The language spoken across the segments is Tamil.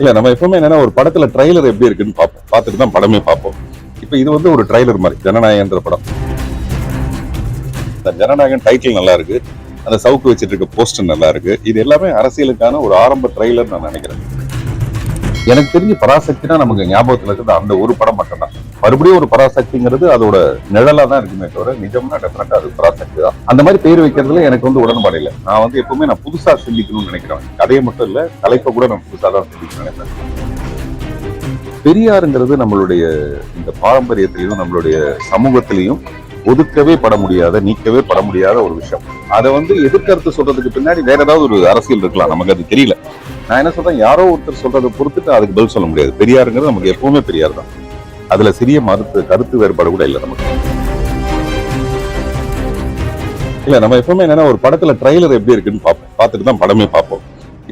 இல்ல நம்ம எப்பவுமே என்னன்னா ஒரு படத்துல ட்ரைலர் எப்படி இருக்குன்னு பார்ப்போம், பார்த்துட்டு தான் படமே பார்ப்போம். இப்ப இது வந்து ஒரு ட்ரைலர் மாதிரி ஜனநாயகன்ற படம். இந்த ஜனநாயகன் டைட்டில் நல்லா இருக்கு, அந்த சவுக்கு வச்சிட்டு இருக்க போஸ்டர் நல்லா இருக்கு. இது எல்லாமே அரசியலுக்கான ஒரு ஆரம்ப ட்ரைலர் நான் நினைக்கிறேன். எனக்கு தெரிஞ்சு பராசக்தினா நமக்கு ஞாபகத்துல இருக்குது அந்த ஒரு படம் மட்டும்தான். மறுபடியும் ஒரு பராசக்திங்கிறது அதோட நிழலா தான் இருக்குமே தவிர நிஜம்னா டெஃபினட்டா அது பராசக்தி தான். அந்த மாதிரி பேர் வைக்கிறதுல எனக்கு வந்து உடன்பாடு இல்லை. நான் வந்து எப்பவுமே நான் புதுசா சிந்திக்கணும்னு நினைக்கிறேன். கதையை மட்டும் இல்ல, தலைப்பை கூட நான் புதுசா தான் சிந்திக்கணும்னு நினைக்கிறேன். பெரியாருங்கிறது நம்மளுடைய இந்த பாரம்பரியத்திலையும் நம்மளுடைய சமூகத்திலையும் ஒதுக்கவே பட முடியாத, நீக்கவே பட முடியாத ஒரு விஷயம். அதை வந்து எதிர்கருத்து சொல்றதுக்கு பின்னாடி வேற ஏதாவது ஒரு அரசியல் இருக்கலாம், நமக்கு அது தெரியல. நான் என்ன சொல்றேன், யாரோ ஒருத்தர் சொல்றதை பொறுத்துட்டு அதுக்கு பதில் சொல்ல முடியாது. பெரியாருங்கிறது நமக்கு எப்பவுமே பெரியார் தான். அதுல சிறிய கருத்து வேறுபாடு கூட இல்லை நமக்கு. இல்ல நம்ம எப்பவுமே என்னன்னா ஒரு படத்துல ட்ரைலர் எப்படி இருக்குன்னு பார்ப்போம், பார்த்துட்டு தான் படமே பார்ப்போம்.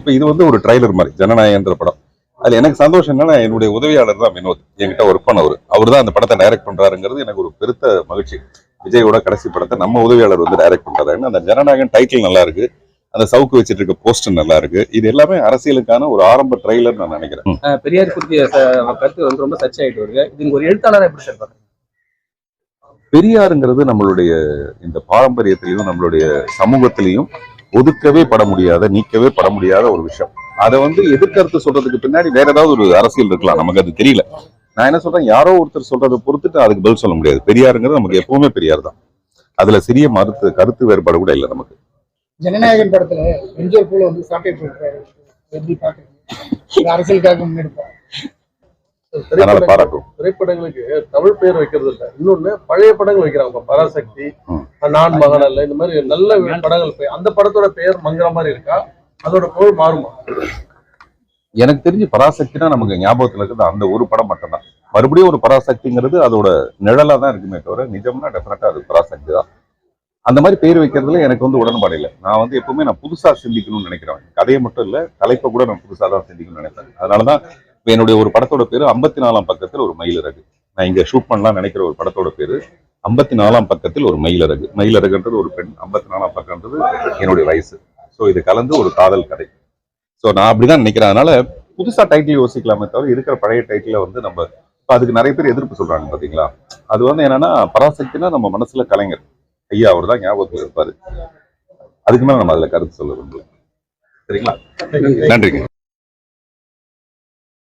இப்ப இது வந்து ஒரு ட்ரைலர் மாதிரி ஜனநாயகன்ற படம். அதுல எனக்கு சந்தோஷம் என்னன்னா என்னுடைய உதவியாளர் தான் வினோத், என்கிட்ட ஒர்க் பண்ணவர். அவர் தான் அந்த படத்தை டைரக்ட் பண்றாருங்கிறது எனக்கு ஒரு பெருத்த மகிழ்ச்சி. விஜயோட கடைசி படத்தை நம்ம உதவியாளர் வந்து டைரக்ட் பண்றாரு. அந்த ஜனநாயகன் டைட்டில் நல்லா இருக்கு, அந்த சவுக்கு வச்சிட்டு இருக்க போஸ்டர் நல்லா இருக்கு. இது எல்லாமே அரசியலுக்கான ஒரு ஆரம்ப ட்ரைலர் நான் நினைக்கிறேன். பெரியார் குறித்த கருத்து வந்து ரொம்ப சர்ச்சை ஆயிட்டு வருது. இது ஒரு எழுத்தாளர் எப்படி சார் பாக்குறீங்க? பெரியாருங்கிறது நம்மளுடைய இந்த பாரம்பரியத்திலையும் நம்மளுடைய சமூகத்திலையும் ஒதுக்கவே பட முடியாத, நீக்கவே பட முடியாத ஒரு விஷயம். அதை வந்து எதிர்கருத்து சொல்றதுக்கு பின்னாடி வேற ஏதாவது ஒரு அரசியல் இருக்கலாம், நமக்கு அது தெரியல. நான் என்ன சொல்றேன், யாரோ ஒருத்தர் சொல்றதை பொறுத்துட்டு அதுக்கு பதில் சொல்ல முடியாது. பெரியாருங்கிறது நமக்கு எப்பவுமே பெரியார் தான். அதுல சிறிய கருத்து வேறுபாடு கூட இல்லை நமக்கு. ஜனநாயகன் படத்துல எம்ஜிஆர் போல வந்து சாப்பிட்டு போறாரு, எப்படி பாக்குறீங்க? அரசியலுக்காக முன்னெடுப்பார். திரைப்படங்களுக்கு தமிழ் பேர் வைக்கிறது இல்ல, இன்னொன்னு பழைய படங்கள் வைக்கிறாங்க. பராசக்தி, நான் மகன் அல்ல, இந்த மாதிரி நல்ல படங்கள் அந்த படத்தோட பெயர் மங்கிற மாதிரி இருக்கா? அதோட பொருள் மாறுமா? எனக்கு தெரிஞ்சு பராசக்தினா நமக்கு ஞாபகத்துல இருக்குது அந்த ஒரு படம் மட்டும்தான். மறுபடியும் ஒரு பராசக்திங்கிறது அதோட நிழலா தான் இருக்குமே தவிர நிஜம்னா டெஃபினட்டா அது பராசக்தி தான். அந்த மாதிரி பேர் வைக்கிறதுல எனக்கு வந்து உடன்பாடு இல்லை. நான் வந்து எப்பவுமே நான் புதுசா சிந்திக்கணும்னு நினைக்கிறேன். கதையை மட்டும் இல்ல, தலைப்பை கூட நான் புதுசா தான் சிந்திக்கணும்னு நினைக்கிறேன். அதனாலதான் என்னுடைய ஒரு படத்தோட பேரு 54ஆம் பக்கத்தில் ஒரு மயிலிறகு. நான் இங்க ஷூட் பண்ணலாம் நினைக்கிற ஒரு படத்தோட பேரு 54ஆம் பக்கத்தில் ஒரு மயிலிறகு. மயிலிறகுன்றது ஒரு பெண், 54ஆம் பக்கம்ன்றது என்னுடைய வயசு. ஸோ இது கலந்து ஒரு காதல் கதை. ஸோ நான் அப்படிதான் நினைக்கிறேன். அதனால புதுசா டைட்டில் யோசிக்கலாமே தவிர இருக்கிற பழைய டைட்டில வந்து நம்ம அதுக்கு நிறைய பேர் எதிர்ப்பு சொல்றாங்க பாத்தீங்களா. அது வந்து என்னன்னா, பராசக்தினா நம்ம மனசுல கலைஞர் ஐயா, அவர் தான் ஞாபகத்தில் இருப்பாரு. அதுக்கு மேல நம்ம அதுல கருத்து சொல்ல விரும்பல. சரிங்களா? நன்றிங்க.